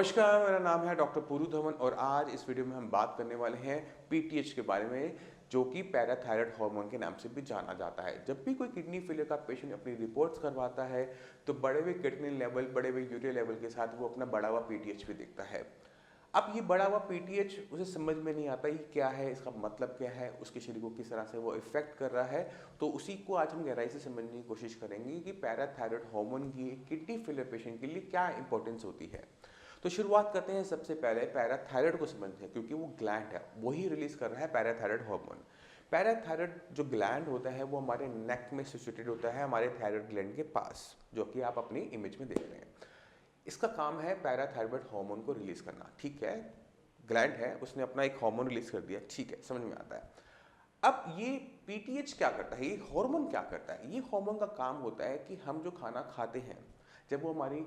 नमस्कार, मेरा नाम है डॉक्टर पूरू धवन और आज इस वीडियो में हम बात करने वाले हैं पीटीएच के बारे में, जो कि पैराथायराइड हार्मोन के नाम से भी जाना जाता है। जब भी कोई किडनी फेलियर का पेशेंट अपनी रिपोर्ट्स करवाता है तो बढ़े हुए किडनी लेवल, बढ़े हुए यूरिया लेवल के साथ वो अपना बढ़ा हुआ पीटीएच भी देखता है। अब ये बढ़ा हुआ पीटीएच उसे समझ में नहीं आता ये क्या है, इसका मतलब क्या है, उसके शरीर को किस तरह से वो इफेक्ट कर रहा है। तो उसी को आज हम गहराई से समझने की कोशिश करेंगे कि पैराथायराइड हार्मोन की किडनी फेलियर पेशेंट के लिए क्या इंपॉर्टेंस होती है। तो शुरुआत करते हैं सबसे पहले पैराथायराइड को समझते हैं, क्योंकि वो ग्लैंड है, वही रिलीज कर रहा है पैराथायराइड हार्मोन। पैराथायराइड जो ग्लैंड होता है वो हमारे नेक में सिचुएटेड होता है, हमारे थायराइड ग्लैंड के पास, जो कि आप अपनी इमेज में देख रहे हैं। इसका काम है पैराथायराइड हार्मोन को रिलीज करना। ठीक है, ग्लैंड है, उसने अपना एक हार्मोन रिलीज कर दिया, ठीक है, समझ में आता है। अब ये पीटीएच क्या करता है, ये हार्मोन क्या करता है? ये हार्मोन का काम होता है कि हम जो खाना खाते हैं, जब वो हमारी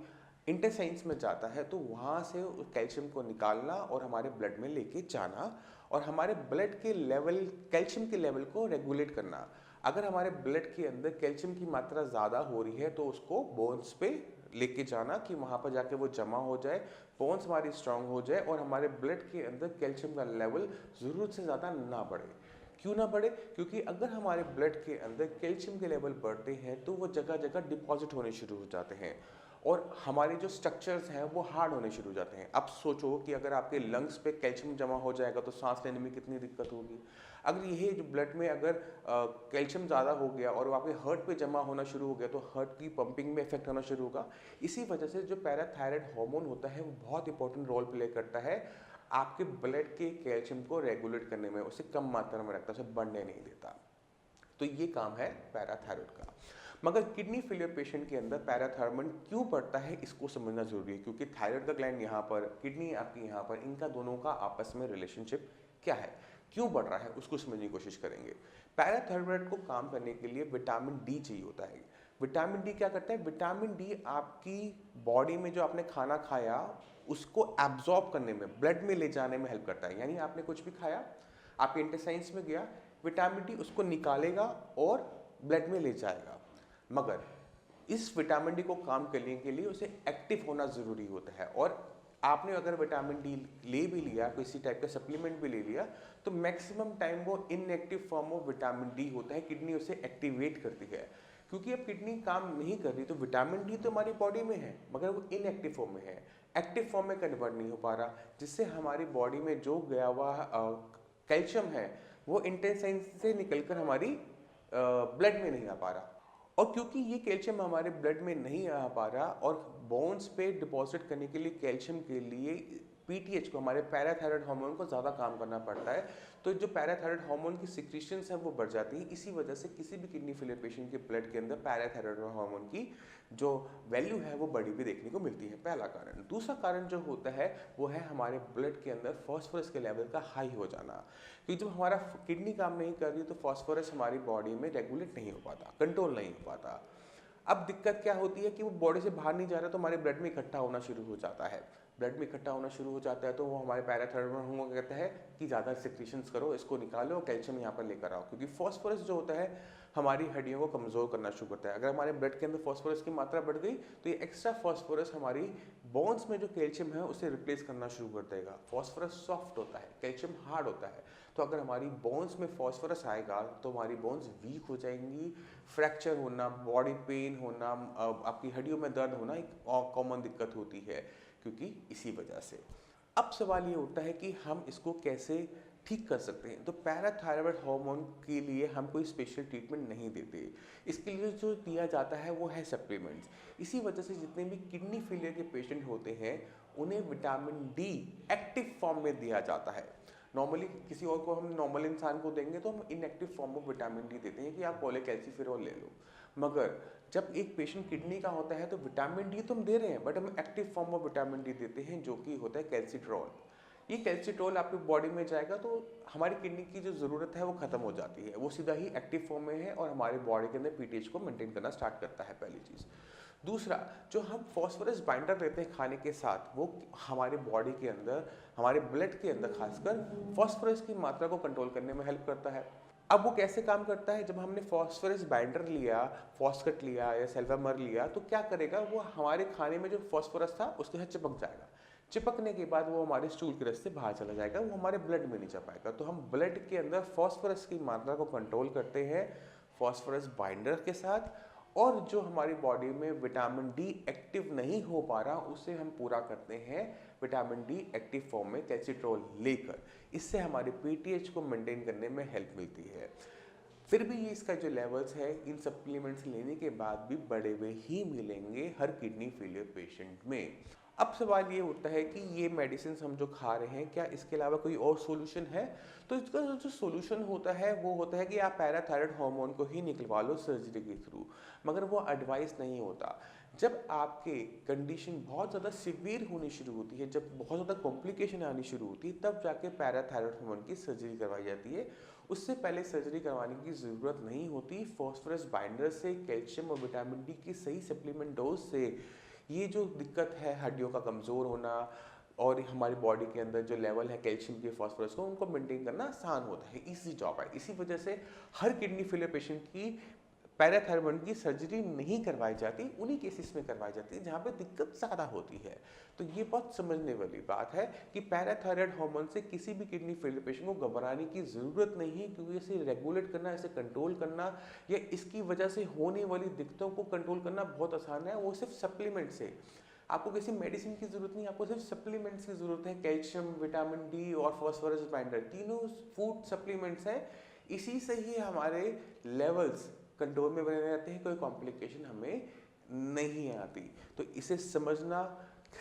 इंटेस्टाइन्स में जाता है तो वहाँ से कैल्शियम को निकालना और हमारे ब्लड में लेके जाना और हमारे ब्लड के लेवल, कैल्शियम के लेवल को रेगुलेट करना। अगर हमारे ब्लड के अंदर कैल्शियम की मात्रा ज़्यादा हो रही है तो उसको बोन्स पे लेके जाना कि वहाँ पर जाके वो जमा हो जाए, बोन्स हमारी स्ट्रांग हो जाए और हमारे ब्लड के अंदर कैल्शियम का लेवल ज़रूरत से ज़्यादा ना बढ़े। क्यों ना बढ़े? क्योंकि अगर हमारे ब्लड के अंदर कैल्शियम के लेवल बढ़ते हैं तो वो जगह जगह डिपॉजिट होने शुरू हो जाते हैं और हमारे जो स्ट्रक्चर्स हैं वो हार्ड होने शुरू हो जाते हैं। अब सोचो कि अगर आपके लंग्स पे कैल्शियम जमा हो जाएगा तो सांस लेने में कितनी दिक्कत होगी। अगर ये जो ब्लड में अगर कैल्शियम ज़्यादा हो गया और वो आपके हार्ट पे जमा होना शुरू हो गया तो हार्ट की पंपिंग में इफेक्ट होना शुरू होगा। इसी वजह से जो पैराथायराइड हार्मोन होता है वो बहुत इंपॉर्टेंट रोल प्ले करता है आपके ब्लड के कैल्शियम को रेगुलेट करने में, उसे कम मात्रा में रखता है, उसे बढ़ने नहीं देता। तो ये काम है पैराथायराइड का। मगर किडनी फेलियर पेशेंट के अंदर पैराथायराइड क्यों बढ़ता है, इसको समझना जरूरी है, क्योंकि थायराइड का ग्लैंड यहाँ पर, किडनी आपकी यहाँ पर, इनका दोनों का आपस में रिलेशनशिप क्या है, क्यों बढ़ रहा है, उसको समझने की कोशिश करेंगे। पैराथायराइड को काम करने के लिए विटामिन डी चाहिए होता है। विटामिन डी क्या करता है? विटामिन डी आपकी बॉडी में जो आपने खाना खाया उसको एब्जॉर्ब करने में, ब्लड में ले जाने में हेल्प करता है। यानी आपने कुछ भी खाया, आपके इंटेस्टाइन्स में गया, विटामिन डी उसको निकालेगा और ब्लड में ले जाएगा। मगर इस विटामिन डी को काम करने के लिए उसे एक्टिव होना जरूरी होता है और आपने अगर विटामिन डी ले भी लिया, किसी टाइप का सप्लीमेंट भी ले लिया, तो मैक्सिमम टाइम वो inactive form of vitamin D होता है, किडनी उसे एक्टिवेट करती है। क्योंकि अब किडनी काम नहीं कर रही तो विटामिन डी तो हमारी बॉडी में है मगर वो इनएक्टिव फॉर्म में है, एक्टिव फॉर्म में कन्वर्ट नहीं हो पा रहा, जिससे हमारी बॉडी में जो गया हुआ कैल्शियम है वो इंटेस्टाइन से निकलकर हमारी ब्लड में नहीं आ पा रहा। और क्योंकि ये कैल्शियम हमारे ब्लड में नहीं आ पा रहा और बोन्स पे डिपॉजिट करने के लिए कैल्शियम के लिए पीटीएच को, हमारे पैराथायराइड हार्मोन को ज़्यादा काम करना पड़ता है। तो जो पैराथायराइड हार्मोन की सिक्रीशंस हैं वो बढ़ जाती हैं। इसी वजह से किसी भी किडनी फेलियर पेशेंट के ब्लड के अंदर पैराथायराइड हार्मोन की जो वैल्यू है वो बढ़ी हुई देखने को मिलती है, पहला कारण। दूसरा कारण जो होता है वो है हमारे ब्लड के अंदर फॉस्फोरस के लेवल का हाई हो जाना। क्योंकि जब हमारा किडनी काम नहीं कर रही तो फॉस्फोरस हमारी बॉडी में रेगुलेट नहीं हो पाता, कंट्रोल नहीं हो पाता। अब दिक्कत क्या होती है कि वो बॉडी से बाहर नहीं जा रहा तो हमारे ब्लड में इकट्ठा होना शुरू हो जाता है। ब्लड में इकट्ठा होना शुरू हो जाता है तो वो हमारे पैराथायराइड हार्मोन कहता है कि ज़्यादा सिक्रीशंस करो, इसको निकालो और कैल्शियम यहाँ पर लेकर आओ। क्योंकि फॉस्फोरस जो होता है हमारी हड्डियों को कमज़ोर करना शुरू करता है। अगर हमारे ब्लड के अंदर फॉस्फोरस की मात्रा बढ़ गई तो ये एक्स्ट्रा फॉस्फोरस हमारी बोन्स में जो कैल्शियम है उसे रिप्लेस करना शुरू कर देगा। फॉस्फोरस सॉफ्ट होता है, कैल्शियम हार्ड होता है। तो अगर हमारी बोन्स में फॉस्फोरस आएगा तो हमारी बोन्स वीक हो जाएंगी, फ्रैक्चर होना, बॉडी पेन होना, आपकी हड्डियों में दर्द होना एक कॉमन दिक्कत होती है, क्योंकि इसी वजह से। अब सवाल ये उठता है कि हम इसको कैसे ठीक कर सकते हैं। तो पैराथायराइड हार्मोन के लिए हम कोई स्पेशल ट्रीटमेंट नहीं देते, इसके लिए जो दिया जाता है वो है सप्लीमेंट्स। इसी वजह से जितने भी किडनी फेलियर के पेशेंट होते हैं उन्हें विटामिन डी एक्टिव फॉर्म में दिया जाता है। नॉर्मली किसी और को, हम नॉर्मल इंसान को देंगे तो हम inactive form of vitamin D देते हैं कि आप पॉलीकैल्सिफेरॉल ले लो। मगर जब एक पेशेंट किडनी का होता है तो विटामिन डी तो हम दे रहे हैं बट हम active form of vitamin D देते हैं, जो कि होता है कैल्सिट्रॉल। ये कैल्सिट्रॉल आपकी बॉडी में जाएगा तो हमारी किडनी की जो ज़रूरत है वो खत्म हो जाती है, वो सीधा ही एक्टिव फॉर्म में है और हमारे बॉडी के अंदर पीटीएच को मेंटेन करना स्टार्ट करता है, पहली चीज़। दूसरा, जो हम फॉस्फोरस बाइंडर लेते हैं खाने के साथ, वो हमारे बॉडी के अंदर, हमारे ब्लड के अंदर खासकर फॉस्फोरस की मात्रा को कंट्रोल करने में हेल्प करता है। अब वो कैसे काम करता है? जब हमने फॉस्फोरस बाइंडर लिया, फॉस्फेट लिया या सल्फामर लिया, तो क्या करेगा वो, हमारे खाने में जो फॉस्फोरस था उसके साथ चिपक जाएगा। चिपकने के बाद वो हमारे स्टूल के रास्ते बाहर चला जाएगा, वो हमारे ब्लड में नहीं जा पाएगा। तो हम ब्लड के अंदर फॉस्फोरस की मात्रा को कंट्रोल करते हैं फॉस्फोरस बाइंडर के साथ, और जो हमारी बॉडी में विटामिन डी एक्टिव नहीं हो पा रहा उसे हम पूरा करते हैं विटामिन डी एक्टिव फॉर्म में कैल्सिट्रॉल लेकर। इससे हमारे पीटीएच को मेंटेन करने में हेल्प मिलती है। फिर भी ये इसका जो लेवल्स है इन सप्लीमेंट्स लेने के बाद भी बढ़े हुए ही मिलेंगे हर किडनी फेलियर पेशेंट में। अब सवाल ये उठता है कि ये मेडिसिन हम जो खा रहे हैं क्या इसके अलावा कोई और सॉल्यूशन है? तो इसका जो सॉल्यूशन होता है वो होता है कि आप पैराथायराइड हार्मोन को ही निकलवा लो सर्जरी के थ्रू, मगर वो एडवाइस नहीं होता। जब आपके कंडीशन बहुत ज़्यादा सीवियर होनी शुरू होती है, जब बहुत ज़्यादा कॉम्प्लिकेशन आनी शुरू होती है, तब जाके पैराथायराइड हार्मोन की सर्जरी करवाई जाती है। उससे पहले सर्जरी करवाने की ज़रूरत नहीं होती। फॉस्फोरस बाइंडर से, कैल्शियम और विटामिन डी की सही सप्लीमेंट डोज से ये जो दिक्कत है हड्डियों का कमज़ोर होना और हमारी बॉडी के अंदर जो लेवल है कैल्शियम के फॉस्फोरस को, उनको मेंटेन करना आसान होता है, इजी जॉब है। इसी वजह से हर किडनी फेलियर पेशेंट की पैराथायराइड की सर्जरी नहीं करवाई जाती, उन्हीं केसेस में करवाई जाती है जहाँ पे दिक्कत ज़्यादा होती है। तो ये बहुत समझने वाली बात है कि पैराथायराइड हार्मोन से किसी भी किडनी फेलियर पेशेंट को घबराने की ज़रूरत नहीं है, क्योंकि इसे रेगुलेट करना, इसे कंट्रोल करना या इसकी वजह से होने वाली दिक्कतों को कंट्रोल करना बहुत आसान है। वो सिर्फ सप्लीमेंट से, आपको किसी मेडिसिन की ज़रूरत नहीं, आपको सिर्फ सप्लीमेंट्स की ज़रूरत है। कैल्शियम, विटामिन डी और फॉस्फोरस बाइंडर तीनों फूड सप्लीमेंट्स हैं। इसी से ही हमारे लेवल्स कंट्रोल में बने रहते हैं, कोई कॉम्प्लिकेशन हमें नहीं आती। तो इसे समझना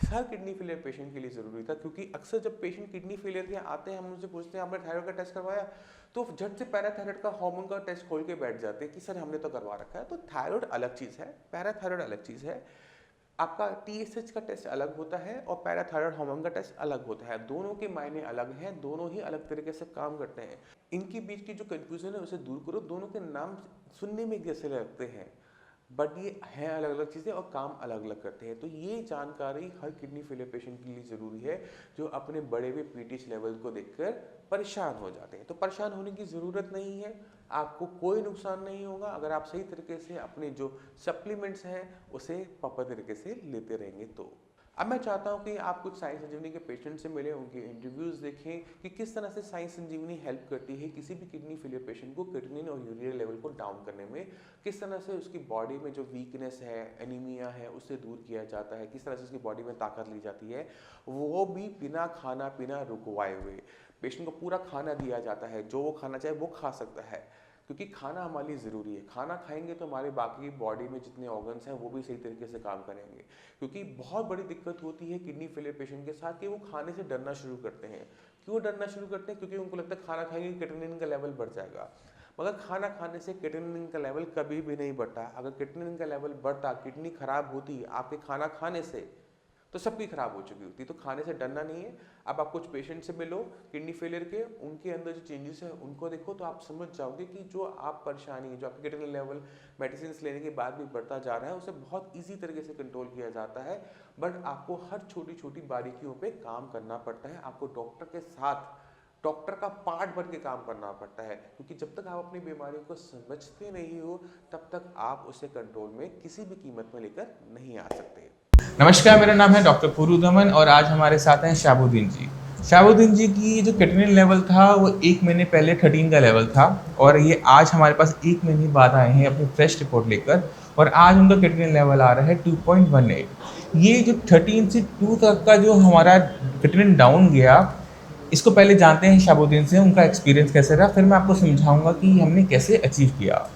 हर किडनी फेलियर पेशेंट के लिए ज़रूरी था, क्योंकि अक्सर जब पेशेंट किडनी फेलियर के आते हैं हम उनसे पूछते हैं आपने थायराइड का टेस्ट करवाया, तो झट से पैराथायराइड का हार्मोन का टेस्ट खोल के बैठ जाते हैं कि सर हमने तो करवा रखा है। तो थायराइड अलग चीज़ है, पैराथायराइड अलग चीज़ है। आपका टीएसएच का टेस्ट अलग होता है और पैराथायराइड हार्मोन का टेस्ट अलग होता है। दोनों के मायने अलग हैं, दोनों ही अलग तरीके से काम करते हैं। इनके बीच की जो कंफ्यूजन है उसे दूर करो। दोनों के नाम सुनने में जैसे लगते हैं, बट ये हैं अलग अलग चीज़ें और काम अलग अलग करते हैं। तो ये जानकारी हर किडनी फेलियर पेशेंट के लिए ज़रूरी है जो अपने बड़े हुए पीटीएच लेवल को देखकर परेशान हो जाते हैं। तो परेशान होने की ज़रूरत नहीं है, आपको कोई नुकसान नहीं होगा अगर आप सही तरीके से अपने जो सप्लीमेंट्स हैं उसे प्रॉपर तरीके से लेते रहेंगे। तो अब मैं चाहता हूं कि आप कुछ साइंस संजीवनी के पेशेंट से मिलें, उनके इंटरव्यूज़ देखें कि किस तरह से साइंस संजीवनी हेल्प करती है किसी भी किडनी फेलियर पेशेंट को क्रिएटिनिन और यूरिया लेवल को डाउन करने में, किस तरह से उसकी बॉडी में जो वीकनेस है, एनीमिया है, उससे दूर किया जाता है, किस तरह से उसकी बॉडी में ताकत ली जाती है, वो भी बिना खाना पीना रुकवाए हुए। पेशेंट को पूरा खाना दिया जाता है, जो वो खाना चाहे वो खा सकता है, क्योंकि खाना हमारे लिए ज़रूरी है। खाना खाएंगे तो हमारे बाकी बॉडी में जितने ऑर्गन्स हैं वो भी सही तरीके से काम करेंगे। क्योंकि बहुत बड़ी दिक्कत होती है किडनी फेलियर पेशेंट के साथ कि वो खाने से डरना शुरू करते हैं। क्यों डरना शुरू करते हैं? क्योंकि उनको लगता है खाना खाएंगे क्रिएटिनिन का लेवल बढ़ जाएगा, मगर खाना खाने से क्रिएटिनिन का लेवल कभी भी नहीं बढ़ता। अगर क्रिएटिनिन का लेवल बढ़ता, किडनी खराब होती आपके खाना खाने से, तो सबकी खराब हो चुकी होती। तो खाने से डरना नहीं है। अब आप कुछ पेशेंट से मिलो किडनी फेलियर के, उनके अंदर जो चेंजेस है उनको देखो, तो आप समझ जाओगे कि जो आप परेशानी है, जो आपके क्रिएटिनिन लेवल मेडिसिन लेने के बाद भी बढ़ता जा रहा है, उसे बहुत ईजी तरीके से कंट्रोल किया जाता है। बट आपको हर छोटी छोटी बारीकियों पर काम करना पड़ता है। आपको डॉक्टर के साथ, डॉक्टर का पार्ट बन के काम करना पड़ता है, क्योंकि जब तक आप अपनी बीमारियों को समझते नहीं हो तब तक आप उसे कंट्रोल में किसी भी कीमत में लेकर नहीं आ सकते। नमस्कार, मेरा नाम है डॉक्टर पुरुधमन और आज हमारे साथ हैं शाहबुद्दीन जी। शाहबुद्दीन जी की जो क्रिएटिनिन लेवल था वो 1 महीने पहले 13 का लेवल था और ये आज हमारे पास 1 महीने बाद आए हैं अपनी फ्रेश रिपोर्ट लेकर और आज उनका क्रिएटिनिन लेवल आ रहा है 2.18। ये जो 13 से 2 तक का जो हमारा क्रिएटिनिन डाउन गया, इसको पहले जानते हैं शाहबुद्दीन से, उनका एक्सपीरियंस कैसे रहा, फिर मैं आपको समझाऊंगा कि हमने कैसे अचीव किया।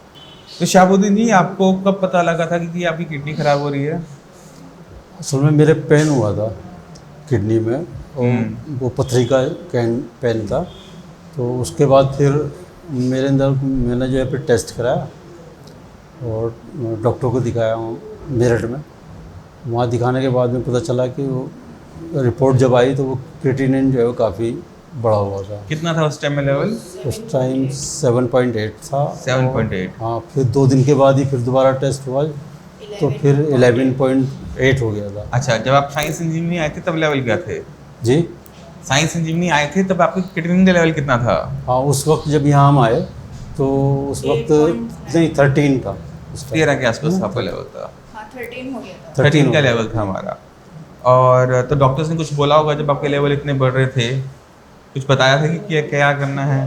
तो शाहबुद्दीन जी, आपको कब पता लगा था कि आपकी किडनी खराब हो रही है? असल में मेरे पेन हुआ था किडनी में, और वो पथरी का पेन था। तो उसके बाद फिर मेरे अंदर मैंने जो है फिर टेस्ट कराया और डॉक्टर को दिखाया मेरठ में। वहाँ दिखाने के बाद में पता चला कि वो रिपोर्ट जब आई तो वो क्रिएटिनिन जो है वो काफ़ी बढ़ा हुआ था। कितना था उस टाइम में लेवल? उस टाइम 7.8 था। 7.8। हाँ, फिर 2 दिन के बाद ही फिर दोबारा टेस्ट हुआ तो फिर 11.8 हो गया था। अच्छा, जब आप साइंस इंजीनियरिंग आए थे तब लेवल क्या थे? जी, साइंस इंजीनियरिंग आए थे तब आपके क्रिएटिनिन का लेवल कितना था? हाँ, उस वक्त जब यहाँ हम आए तो उस वक्त नहीं 13 था। 13 के आसपास आपका लेवल था। हाँ, 13 हो गया था। 13 का लेवल था हमारा। और तो डॉक्टर्स ने कुछ बोला होगा जब आपके लेवल इतने बढ़ रहे थे, कुछ बताया था कि क्या क्या करना है?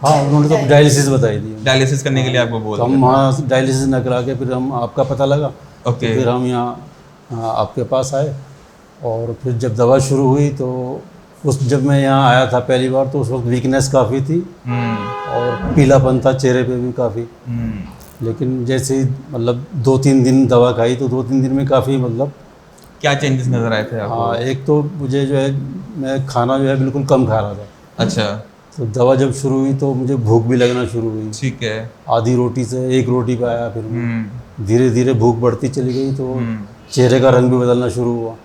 हाँ, उन्होंने तो डायलिसिस बताई थी। डायलिसिस करने के लिए आपको बोल तो हम दिया वहाँ डायलिसिस न करा के फिर हम आपका पता लगा, तो ओके। फिर हम यहाँ आपके पास आए। और फिर जब दवा शुरू हुई तो जब मैं यहाँ आया था पहली बार तो उस वक्त वीकनेस काफ़ी थी और पीलापन था चेहरे पे भी काफ़ी। लेकिन जैसे ही मतलब 2-3 दिन दवा खाई तो 2-3 दिन में काफ़ी मतलब क्या चेंजेस नजर आए थे आपको? हाँ, एक तो मुझे जो है मैं खाना जो है बिल्कुल कम खा रहा था। अच्छा, तो दवा जब शुरू हुई तो मुझे भूख भी लगना शुरू हुई। ठीक है। आधी रोटी से 1 रोटी पे आया, फिर धीरे धीरे भूख बढ़ती चली गई तो चेहरे का रंग भी बदलना शुरू हुआ।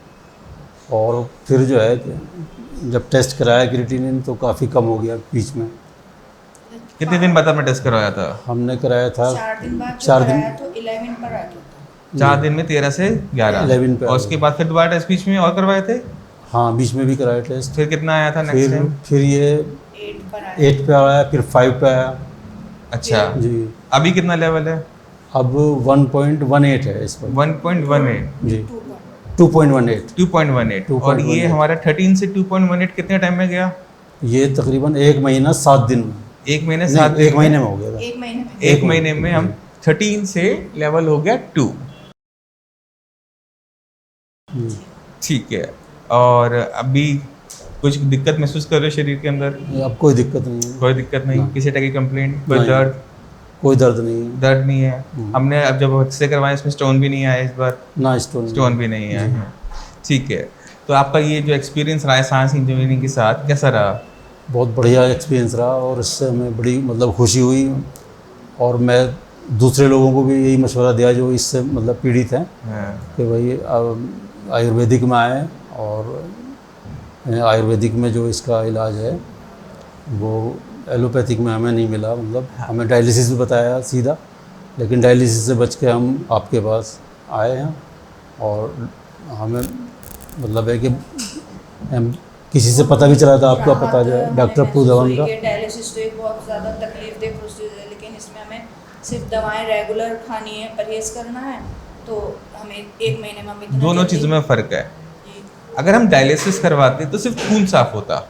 और फिर जो है जब टेस्ट कराया क्रिएटिनिन तो काफ़ी कम हो गया बीच में। कितने दिन बाद आपने टेस्ट करवाया था? हमने कराया था 4 दिन बाद 4 दिन तो 11 पर आ गया था। 4 दिन में 13 से 11 11 पे आ और उसके बाद फिर दोबारा टेस्ट बीच में और करवाए थे? हाँ, बीच में भी कराया टेस्ट। फिर कितना आया था नेक्स्ट टाइम? फिर ये 8 पर आया। 8 पे आया, फिर 5 पे आया। अच्छा, जी, अभी कितना लेवल है? अब 1.18 है इस पर। 1.18 जी, 2.18। 2.18 और ये 2.18 हमारा 13 से 2.18 कितने टाइम में गया? ये तकरीबन 1 महीना 7 दिन में। एक महीने नहीं, 7 1 महीने में हो गया था। 1 महीने में। एक महीने में हम 13 से लेवल हो गया 2। ठीक है। और अभी कुछ दिक्कत महसूस कर रहे हो शरीर के अंदर? अब कोई दिक्कत नहीं है, कोई दिक्कत नहीं? नहीं। किसी तरह की कंप्लेंट, कोई नहीं। दर्द? कोई दर्द नहीं है। दर्द नहीं है। हमने अब जब एक्सरे करवाया इसमें स्टोन भी नहीं आया इस बार? ना स्टोन स्टोन भी नहीं आया है। ठीक है। तो आपका ये जो एक्सपीरियंस रहा है सांस इंजीनियरिंग के साथ कैसा रहा? बहुत बढ़िया एक्सपीरियंस रहा और इससे हमें बड़ी मतलब खुशी हुई। और मैं दूसरे लोगों को भी यही मशवरा दिया जो इससे मतलब पीड़ित हैं हाँ। कि भाई आयुर्वेदिक में आए। और आयुर्वेदिक में जो इसका इलाज है वो एलोपैथिक में हमें नहीं मिला, मतलब हमें डायलिसिस भी बताया सीधा, लेकिन डायलिसिस से बच के हम आपके पास आए हैं। और हमें मतलब है कि हम किसी से पता भी चला था आपका पता जो है डॉक्टर पुरुधवन का। डायलिसिस तो एक बहुत ज़्यादा तकलीफदेह प्रोसीजर है, लेकिन इसमें हमें सिर्फ दवाएं रेगुलर खानी है, परहेज करना है, तो हमें 1 महीने में हम इतना दोनों जल्दी- चीज़ों में फ़र्क है। जी। अगर हम डायलिसिस करवाते तो सिर्फ खून साफ होता,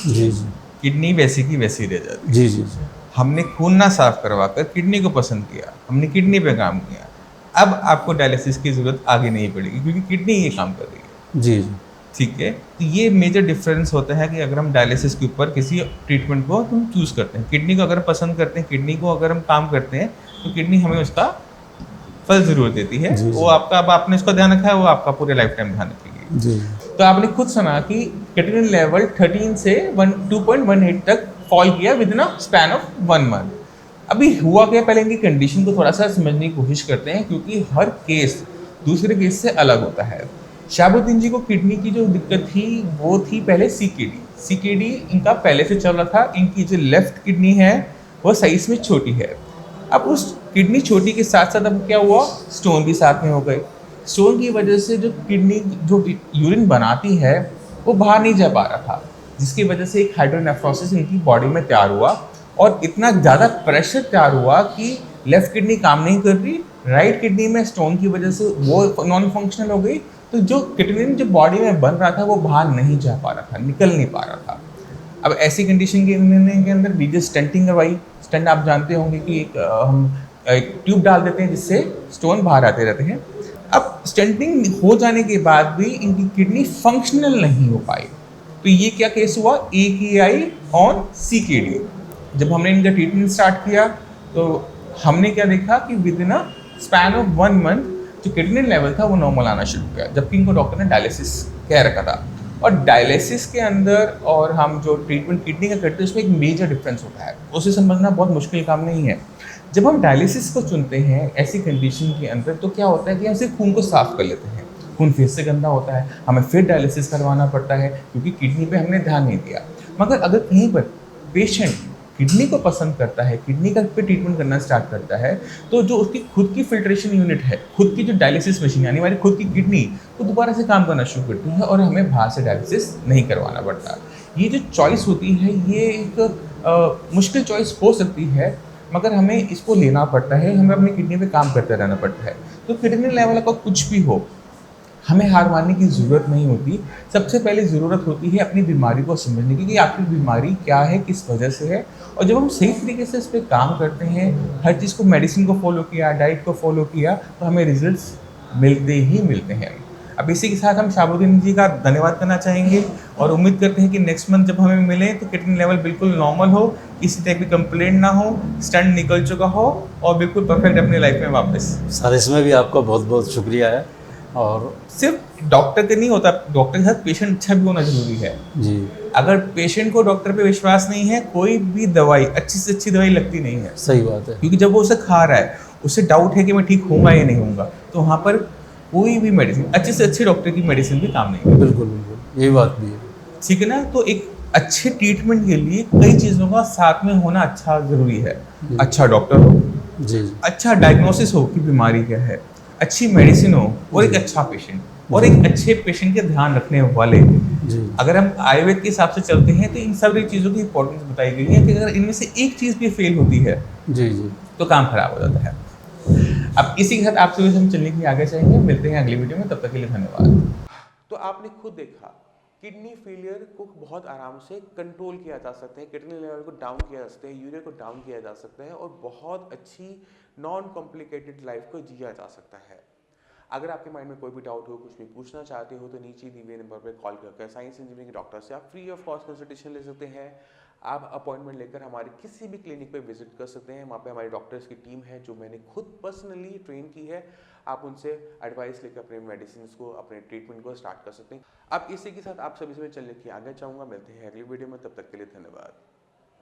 जी जी किडनी वैसी की वैसी रह जाती। जी जी जी हमने खून ना साफ करवाकर किडनी को पसंद किया, हमने किडनी पे काम किया। अब आपको डायलिसिस की ज़रूरत आगे नहीं पड़ेगी क्योंकि किडनी ये काम कर रही है। जी जी ठीक है, तो ये मेजर डिफरेंस होता है कि अगर हम डायलिसिस के ऊपर किसी ट्रीटमेंट को हम चूज़ करते हैं, किडनी को अगर पसंद करते हैं, किडनी को अगर हम काम करते हैं तो किडनी हमें उसका फल ज़रूर देती है। जी, जी। वो आपका, अब आपने उसका ध्यान रखा है, वो आपका पूरे लाइफ टाइम ध्यान रखेगी। जी तो आपने खुद सुना कि क्रिएटिनिन लेवल 13 से 2.18 तक फॉल किया with in a span of 1 month. अभी हुआ क्या, पहले इनकी कंडीशन को थोड़ा सा समझने की कोशिश करते हैं क्योंकि हर केस दूसरे केस से अलग होता है। शहाबुद्दीन जी को किडनी की जो दिक्कत थी वो थी पहले सीकेडी इनका पहले से चल रहा था। इनकी जो लेफ्ट किडनी है वो साइज में छोटी है। अब उस किडनी छोटी के साथ साथ अब क्या हुआ, स्टोन भी साथ में हो गए। स्टोन की वजह से जो किडनी जो यूरिन बनाती है वो बाहर नहीं जा पा रहा था, जिसकी वजह से एक हाइड्रोनेफ्रोसिस इनकी बॉडी में तैयार हुआ और इतना ज़्यादा प्रेशर तैयार हुआ कि लेफ्ट किडनी काम नहीं कर रही, राइट किडनी में स्टोन की वजह से वो नॉन फंक्शनल हो गई। तो जो क्रिएटिनिन जो बॉडी में बन रहा था वो बाहर नहीं जा पा रहा था, निकल नहीं पा रहा था। अब ऐसी कंडीशन के अंदर डीजे स्टेंटिंग करवाई। स्टेंट आप जानते होंगे कि हम एक ट्यूब डाल देते हैं जिससे स्टोन बाहर आते रहते हैं। अब स्टेंटिंग हो जाने के बाद भी इनकी किडनी फंक्शनल नहीं हो पाई। तो ये क्या केस हुआ, AKI ऑन CKD। जब हमने इनका ट्रीटमेंट स्टार्ट किया तो हमने क्या देखा कि with in a span of 1 month जो किडनी लेवल था वो नॉर्मल आना शुरू किया, जबकि इनको डॉक्टर ने डायलिसिस कह रखा था। और डायलिसिस के अंदर और हम जो ट्रीटमेंट किडनी का करते हैं उसमें एक मेजर डिफरेंस होता है, उसे समझना बहुत मुश्किल काम नहीं है। जब हम डायलिसिस को चुनते हैं ऐसी कंडीशन के अंदर तो क्या होता है कि हम सिर्फ खून को साफ कर लेते हैं, खून फिर से गंदा होता है, हमें फिर डायलिसिस करवाना पड़ता है क्योंकि किडनी पे हमने ध्यान नहीं दिया। मगर अगर कहीं पर पेशेंट किडनी को पसंद करता है, किडनी का पे ट्रीटमेंट करना स्टार्ट करता है, तो जो उसकी खुद की फिल्ट्रेशन यूनिट है, खुद की जो डायलिसिस मशीन यानी हमारी खुद की किडनी, वो दोबारा से काम करना शुरू करती है और हमें बाहर से डायलिसिस नहीं करवाना पड़ता। ये जो चॉइस होती है ये एक मुश्किल चॉइस हो सकती है, मगर हमें इसको लेना पड़ता है, हमें अपनी किडनी पे काम करते रहना पड़ता है। तो क्रिएटिनिन लेवल का कुछ भी हो, हमें हार मानने की ज़रूरत नहीं होती। सबसे पहले ज़रूरत होती है अपनी बीमारी को समझने की कि आपकी बीमारी क्या है, किस वजह से है। और जब हम सही तरीके से इस पे काम करते हैं, हर चीज़ को, मेडिसिन को फ़ॉलो किया, डाइट को फ़ॉलो किया, तो हमें रिज़ल्ट्स मिलते ही मिलते हैं। अब इसी के साथ हम शाहबुद्दीन जी का धन्यवाद करना चाहेंगे और उम्मीद करते हैं कि नेक्स्ट मंथ जब हमें मिलें तो किडनी लेवल बिल्कुल नॉर्मल हो, किसी टाइप की कंप्लेंट ना हो, स्टंट निकल चुका हो और बिल्कुल परफेक्ट अपनी लाइफ में वापस। सर इसमें भी आपका बहुत बहुत शुक्रिया है। और सिर्फ डॉक्टर के नहीं होता, डॉक्टर के साथ पेशेंट अच्छा भी होना जरूरी है। जी अगर पेशेंट को डॉक्टर पे विश्वास नहीं है, कोई भी दवाई अच्छी से अच्छी दवाई लगती नहीं है, सही बात है। क्योंकि जब वो उसे खा रहा है, उसे डाउट है कि मैं ठीक होऊंगा या नहीं होऊंगा, तो वहाँ पर कोई भी मेडिसिन, अच्छे से अच्छे डॉक्टर की मेडिसिन भी काम नहीं है। बिल्कुल बिल्कुल, यही बात भी है। ठीक है ना। तो एक अच्छे ट्रीटमेंट के लिए कई चीज़ों का साथ में होना अच्छा ज़रूरी है। अच्छा डॉक्टर हो, जी जी अच्छा डायग्नोसिस हो कि बीमारी क्या है, अच्छी मेडिसिन हो और एक अच्छा पेशेंट, और एक अच्छे पेशेंट के ध्यान रखने वाले। जी अगर हम आयुर्वेद के हिसाब से चलते हैं तो इन सारी चीज़ों की इंपॉर्टेंस बताई गई है कि अगर इनमें से एक चीज़ भी फेल होती है जी जी। तो काम खराब हो जाता है। अब इसी के साथ आपसे हम चलने के लिए आगे चाहेंगे। मिलते हैं अगली वीडियो में, तब तक के लिए धन्यवाद। तो आपने खुद देखा किडनी फेलियर को बहुत आराम से कंट्रोल किया जा सकता है, किडनी लेवल को डाउन किया जा सकता है, यूरिया को डाउन किया जा सकता है और बहुत अच्छी नॉन कॉम्प्लिकेटेड लाइफ को जिया जा सकता है। अगर आपके माइंड में कोई भी डाउट हो, कुछ भी पूछना चाहते हो, तो नीचे दिए हुए नंबर पर कॉल करके साइंस इंजीनियरिंग डॉक्टर से आप फ्री ऑफ कॉस्ट कंसल्टेशन ले सकते हैं। आप अपॉइंटमेंट लेकर हमारे किसी भी क्लिनिक पे विजिट कर सकते हैं। वहाँ पे हमारी डॉक्टर्स की टीम है जो मैंने खुद पर्सनली ट्रेन की है। आप उनसे एडवाइस लेकर अपने मेडिसिन को, अपने ट्रीटमेंट को स्टार्ट कर सकते हैं। अब इसी के साथ आप सभी से मैं चलने की आगे चाहूँगा। मिलते हैं अगली वीडियो में, तब तक के लिए धन्यवाद।